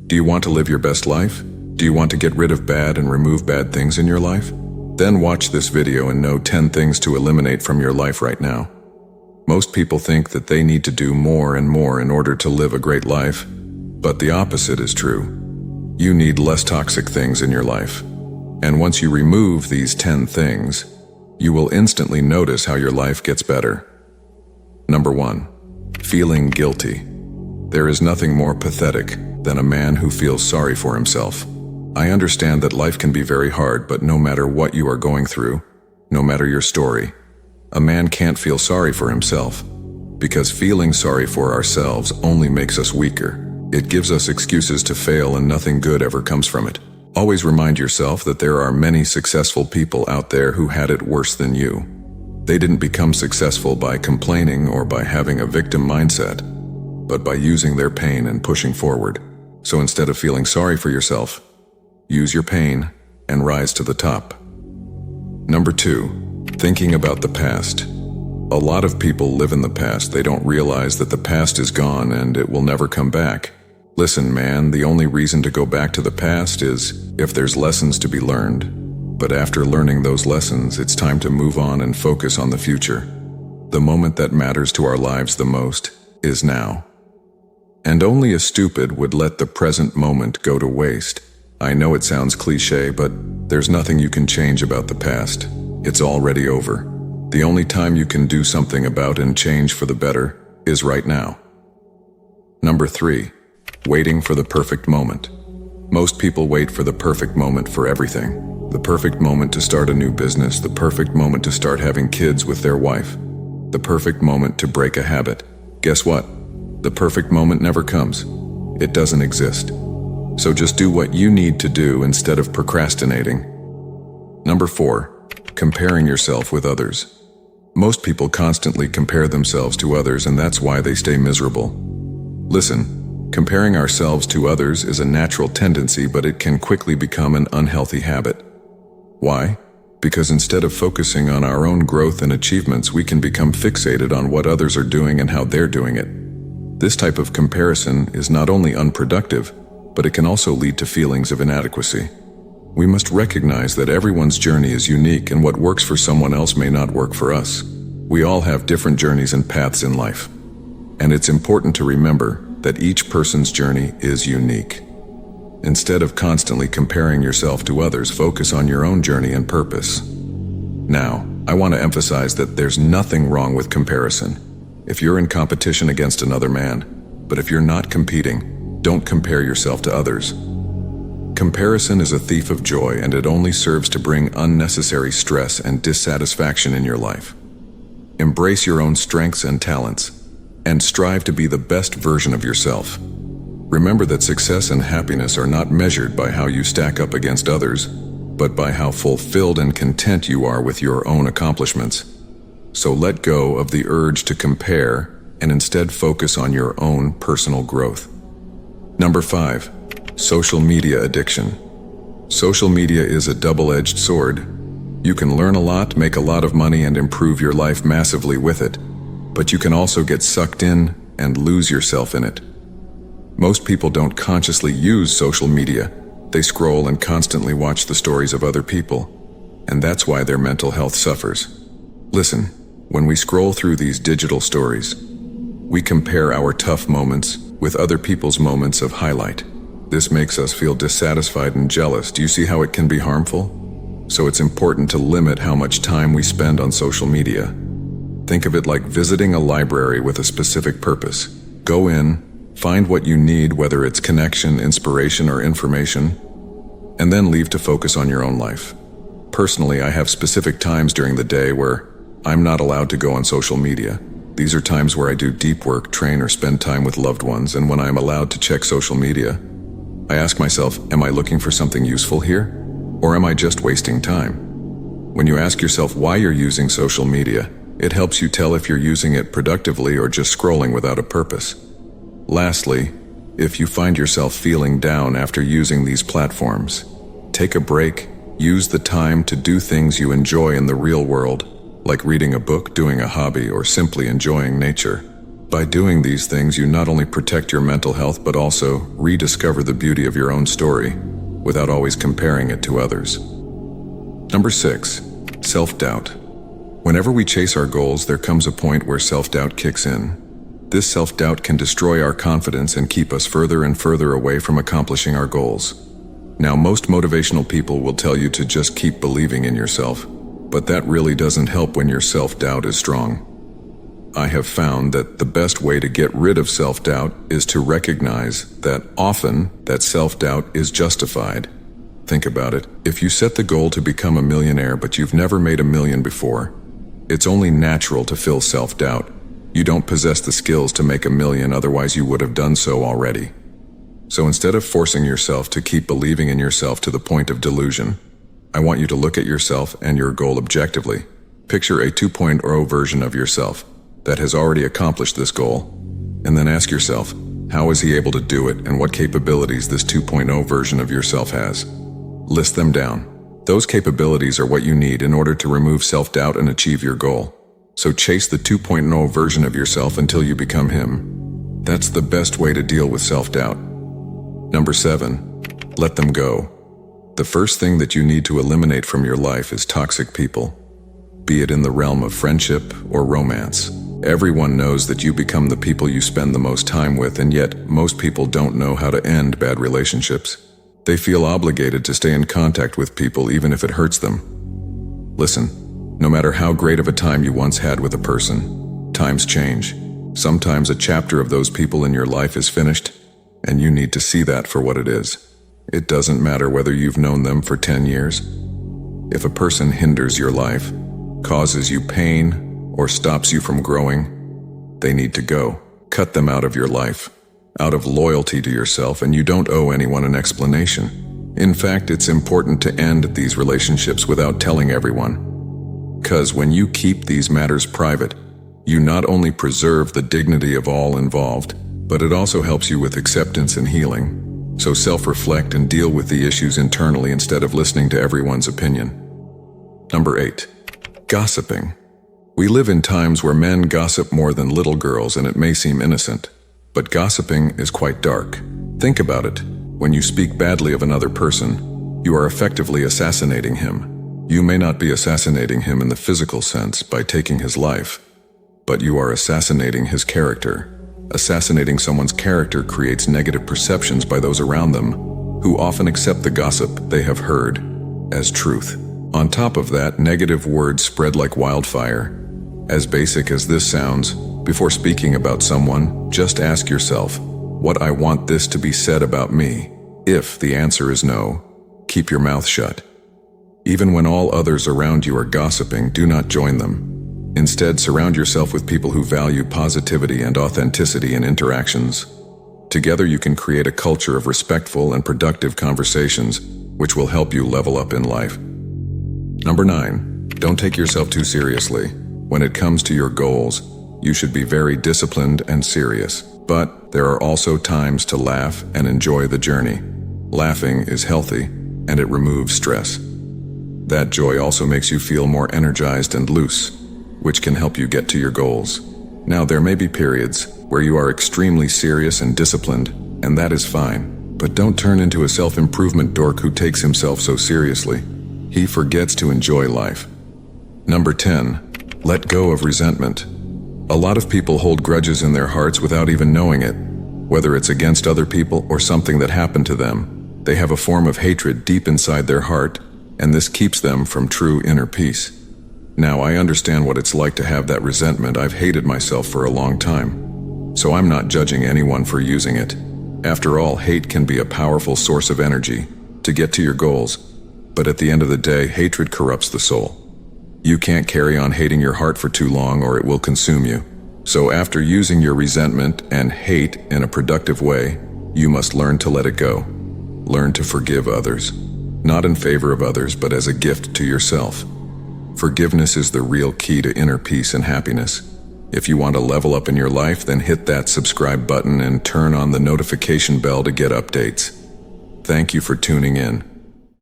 Do you want to live your best life? Do you want to get rid of bad and remove bad things in your life? Then watch this video and know 10 things to eliminate from your life right now. Most people think that they need to do more and more in order to live a great life, but the opposite is true. You need less toxic things in your life. And once you remove these 10 things, you will instantly notice how your life gets better. Number 1. Feeling guilty. There is nothing more pathetic than a man who feels sorry for himself. I understand that life can be very hard, but no matter what you are going through, no matter your story, a man can't feel sorry for himself, because feeling sorry for ourselves only makes us weaker. It gives us excuses to fail and nothing good ever comes from it. Always remind yourself that there are many successful people out there who had it worse than you. They didn't become successful by complaining or by having a victim mindset, but by using their pain and pushing forward. So instead of feeling sorry for yourself, use your pain and rise to the top. Number 2, thinking about the past. A lot of people live in the past. They don't realize that the past is gone and it will never come back. Listen, man, the only reason to go back to the past is if there's lessons to be learned. But after learning those lessons, it's time to move on and focus on the future. The moment that matters to our lives the most is now. And only a stupid would let the present moment go to waste. I know it sounds cliche, but there's nothing you can change about the past. It's already over. The only time you can do something about and change for the better is right now. Number 3, waiting for the perfect moment. Most people wait for the perfect moment for everything. The perfect moment to start a new business, the perfect moment to start having kids with their wife, the perfect moment to break a habit. Guess what? The perfect moment never comes. It doesn't exist. So just do what you need to do instead of procrastinating. Number 4, comparing yourself with others. Most people constantly compare themselves to others, and that's why they stay miserable. Listen, comparing ourselves to others is a natural tendency, but it can quickly become an unhealthy habit. Why? Because instead of focusing on our own growth and achievements, we can become fixated on what others are doing and how they're doing it. This type of comparison is not only unproductive, but it can also lead to feelings of inadequacy. We must recognize that everyone's journey is unique, and what works for someone else may not work for us. We all have different journeys and paths in life. And it's important to remember that each person's journey is unique. Instead of constantly comparing yourself to others, focus on your own journey and purpose. Now, I want to emphasize that there's nothing wrong with comparison. If you're in competition against another man, but if you're not competing, don't compare yourself to others. Comparison is a thief of joy, and it only serves to bring unnecessary stress and dissatisfaction in your life. Embrace your own strengths and talents, and strive to be the best version of yourself. Remember that success and happiness are not measured by how you stack up against others, but by how fulfilled and content you are with your own accomplishments. So let go of the urge to compare and instead focus on your own personal growth. Number 5, social media addiction. Social media is a double-edged sword. You can learn a lot, make a lot of money, and improve your life massively with it, but you can also get sucked in and lose yourself in it. Most people don't consciously use social media. They scroll and constantly watch the stories of other people, and that's why their mental health suffers. Listen, when we scroll through these digital stories, we compare our tough moments with other people's moments of highlight. This makes us feel dissatisfied and jealous. Do you see how it can be harmful? So it's important to limit how much time we spend on social media. Think of it like visiting a library with a specific purpose. Go in, find what you need, whether it's connection, inspiration, or information, and then leave to focus on your own life. Personally, I have specific times during the day where I'm not allowed to go on social media. These are times where I do deep work, train, or spend time with loved ones, and when I'm allowed to check social media, I ask myself, am I looking for something useful here? Or am I just wasting time? When you ask yourself why you're using social media, it helps you tell if you're using it productively or just scrolling without a purpose. Lastly, if you find yourself feeling down after using these platforms, take a break. Use the time to do things you enjoy in the real world, like reading a book, doing a hobby, or simply enjoying nature. By doing these things, you not only protect your mental health but also rediscover the beauty of your own story without always comparing it to others. Number 6. Self-doubt. Whenever we chase our goals, there comes a point where self-doubt kicks in. This self-doubt can destroy our confidence and keep us further and further away from accomplishing our goals. Now, most motivational people will tell you to just keep believing in yourself, but that really doesn't help when your self-doubt is strong. I have found that the best way to get rid of self-doubt is to recognize that often that self-doubt is justified. Think about it. If you set the goal to become a millionaire but you've never made $1 million before, it's only natural to feel self-doubt. You don't possess the skills to make $1 million, otherwise you would have done so already. So instead of forcing yourself to keep believing in yourself to the point of delusion, I want you to look at yourself and your goal objectively. Picture a 2.0 version of yourself that has already accomplished this goal, and then ask yourself, how is he able to do it and what capabilities this 2.0 version of yourself has? List them down. Those capabilities are what you need in order to remove self-doubt and achieve your goal. So chase the 2.0 version of yourself until you become him. That's the best way to deal with self-doubt. Number 7. Let them go. The first thing that you need to eliminate from your life is toxic people, be it in the realm of friendship or romance. Everyone knows that you become the people you spend the most time with, and yet most people don't know how to end bad relationships. They feel obligated to stay in contact with people even if it hurts them. Listen, no matter how great of a time you once had with a person, times change. Sometimes a chapter of those people in your life is finished, and you need to see that for what it is. It doesn't matter whether you've known them for 10 years. If a person hinders your life, causes you pain, or stops you from growing, they need to go. Cut them out of your life, out of loyalty to yourself, and you don't owe anyone an explanation. In fact, it's important to end these relationships without telling everyone. 'Cause when you keep these matters private, you not only preserve the dignity of all involved, but it also helps you with acceptance and healing. So self-reflect and deal with the issues internally instead of listening to everyone's opinion. Number 8. Gossiping. We live in times where men gossip more than little girls, and it may seem innocent, but gossiping is quite dark. Think about it. When you speak badly of another person, you are effectively assassinating him. You may not be assassinating him in the physical sense by taking his life, but you are assassinating his character. Assassinating someone's character creates negative perceptions by those around them, who often accept the gossip they have heard as truth. On top of that, negative words spread like wildfire. As basic as this sounds, before speaking about someone, just ask yourself, what I want this to be said about me? If the answer is no, keep your mouth shut. Even when all others around you are gossiping, do not join them. Instead, surround yourself with people who value positivity and authenticity in interactions. Together you can create a culture of respectful and productive conversations, which will help you level up in life. Number 9. Don't take yourself too seriously. When it comes to your goals, you should be very disciplined and serious. But there are also times to laugh and enjoy the journey. Laughing is healthy, and it removes stress. That joy also makes you feel more energized and loose, which can help you get to your goals. Now, there may be periods where you are extremely serious and disciplined, and that is fine. But don't turn into a self-improvement dork who takes himself so seriously. He forgets to enjoy life. Number 10. Let go of resentment. A lot of people hold grudges in their hearts without even knowing it. Whether it's against other people or something that happened to them, they have a form of hatred deep inside their heart, and this keeps them from true inner peace. Now, I understand what it's like to have that resentment. I've hated myself for a long time, so I'm not judging anyone for using it. After all, hate can be a powerful source of energy to get to your goals, but at the end of the day, hatred corrupts the soul. You can't carry on hating your heart for too long or it will consume you. So after using your resentment and hate in a productive way, you must learn to let it go. Learn to forgive others, not in favor of others, but as a gift to yourself. Forgiveness is the real key to inner peace and happiness. If you want to level up in your life, then hit that subscribe button and turn on the notification bell to get updates. Thank you for tuning in.